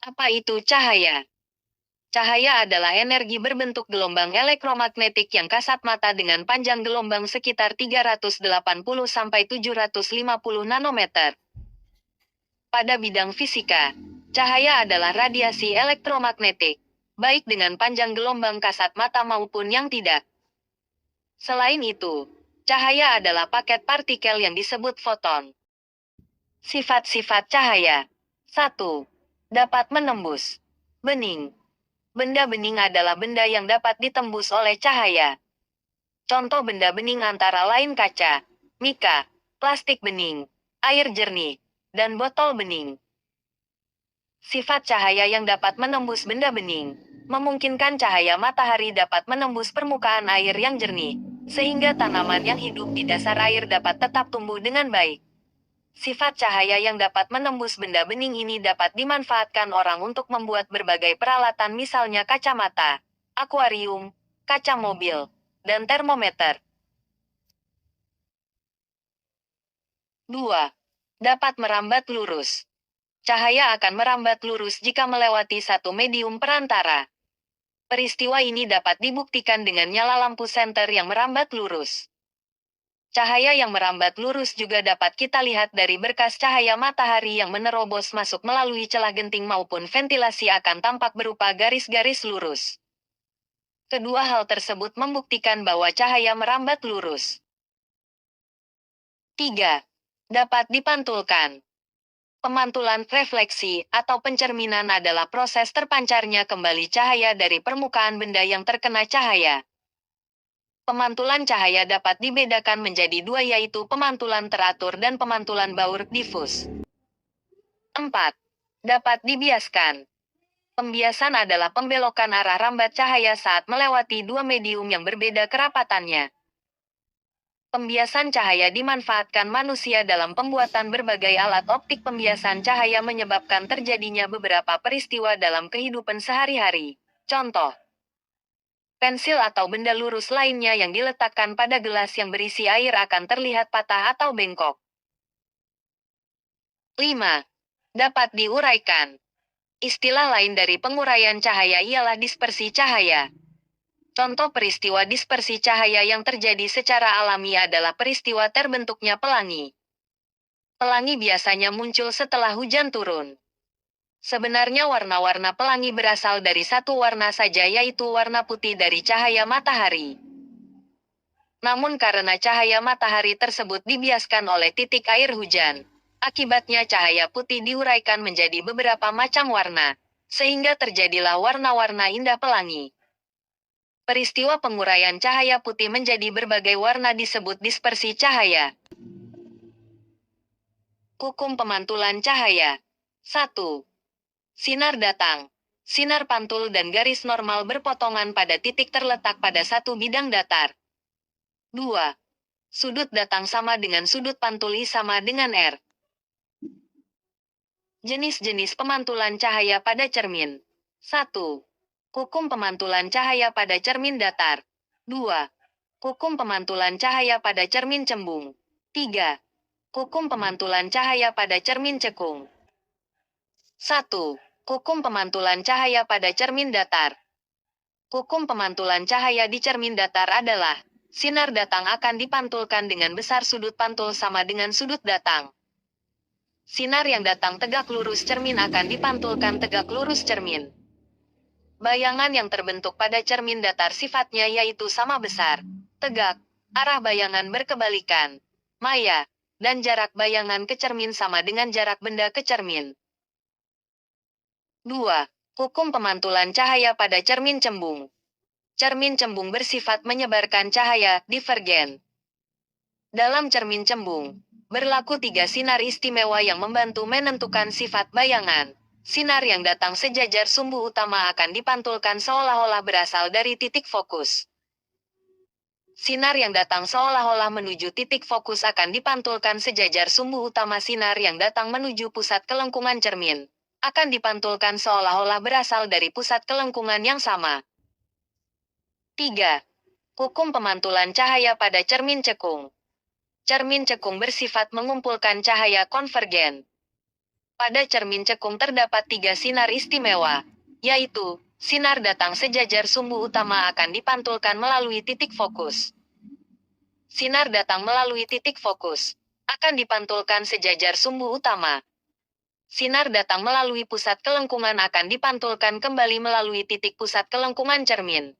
Apa itu cahaya? Cahaya adalah energi berbentuk gelombang elektromagnetik yang kasat mata dengan panjang gelombang sekitar 380–750 nanometer. Pada bidang fisika, cahaya adalah radiasi elektromagnetik, baik dengan panjang gelombang kasat mata maupun yang tidak. Selain itu, cahaya adalah paket partikel yang disebut foton. Sifat-sifat cahaya. 1. Dapat menembus. Bening. Benda bening adalah benda yang dapat ditembus oleh cahaya. Contoh benda bening antara lain kaca, mika, plastik bening, air jernih, dan botol bening. Sifat cahaya yang dapat menembus benda bening, memungkinkan cahaya matahari dapat menembus permukaan air yang jernih, sehingga tanaman yang hidup di dasar air dapat tetap tumbuh dengan baik. Sifat cahaya yang dapat menembus benda bening ini dapat dimanfaatkan orang untuk membuat berbagai peralatan misalnya kacamata, akuarium, kaca mobil, dan termometer. 2. Dapat merambat lurus. Cahaya akan merambat lurus jika melewati satu medium perantara. Peristiwa ini dapat dibuktikan dengan nyala lampu senter yang merambat lurus. Cahaya yang merambat lurus juga dapat kita lihat dari berkas cahaya matahari yang menerobos masuk melalui celah genting maupun ventilasi akan tampak berupa garis-garis lurus. Kedua hal tersebut membuktikan bahwa cahaya merambat lurus. 3. Dapat dipantulkan. Pemantulan refleksi atau pencerminan adalah proses terpancarnya kembali cahaya dari permukaan benda yang terkena cahaya. Pemantulan cahaya dapat dibedakan menjadi dua, yaitu pemantulan teratur dan pemantulan baur difus. 4. Dapat dibiaskan. Pembiasan adalah pembelokan arah rambat cahaya saat melewati dua medium yang berbeda kerapatannya. Pembiasan cahaya dimanfaatkan manusia dalam pembuatan berbagai alat optik. Pembiasan cahaya menyebabkan terjadinya beberapa peristiwa dalam kehidupan sehari-hari. Contoh, pensil atau benda lurus lainnya yang diletakkan pada gelas yang berisi air akan terlihat patah atau bengkok. 5. Dapat diuraikan. Istilah lain dari penguraian cahaya ialah dispersi cahaya. Contoh peristiwa dispersi cahaya yang terjadi secara alami adalah peristiwa terbentuknya pelangi. Pelangi biasanya muncul setelah hujan turun. Sebenarnya warna-warna pelangi berasal dari satu warna saja, yaitu warna putih dari cahaya matahari. Namun karena cahaya matahari tersebut dibiaskan oleh titik air hujan, akibatnya cahaya putih diuraikan menjadi beberapa macam warna, sehingga terjadilah warna-warna indah pelangi. Peristiwa penguraian cahaya putih menjadi berbagai warna disebut dispersi cahaya. Hukum pemantulan cahaya. 1. Sinar datang. Sinar pantul dan garis normal berpotongan pada titik terletak pada satu bidang datar. 2. Sudut datang sama dengan sudut pantul I sama dengan R. Jenis-jenis pemantulan cahaya pada cermin. 1. Hukum pemantulan cahaya pada cermin datar. 2. Hukum pemantulan cahaya pada cermin cembung. 3. Hukum pemantulan cahaya pada cermin cekung. 1. Hukum pemantulan cahaya pada cermin datar. Hukum pemantulan cahaya di cermin datar adalah, sinar datang akan dipantulkan dengan besar sudut pantul sama dengan sudut datang. Sinar yang datang tegak lurus cermin akan dipantulkan tegak lurus cermin. Bayangan yang terbentuk pada cermin datar sifatnya yaitu sama besar, tegak, arah bayangan berkebalikan, maya, dan jarak bayangan ke cermin sama dengan jarak benda ke cermin. 2. Hukum pemantulan cahaya pada cermin cembung. Cermin cembung bersifat menyebarkan cahaya, divergen. Dalam cermin cembung, berlaku 3 sinar istimewa yang membantu menentukan sifat bayangan. Sinar yang datang sejajar sumbu utama akan dipantulkan seolah-olah berasal dari titik fokus. Sinar yang datang seolah-olah menuju titik fokus akan dipantulkan sejajar sumbu utama. Sinar yang datang menuju pusat kelengkungan cermin akan dipantulkan seolah-olah berasal dari pusat kelengkungan yang sama. 3. Hukum pemantulan cahaya pada cermin cekung. Cermin cekung bersifat mengumpulkan cahaya konvergen. Pada cermin cekung terdapat 3 sinar istimewa, yaitu, sinar datang sejajar sumbu utama akan dipantulkan melalui titik fokus. Sinar datang melalui titik fokus akan dipantulkan sejajar sumbu utama. Sinar datang melalui pusat kelengkungan akan dipantulkan kembali melalui titik pusat kelengkungan cermin.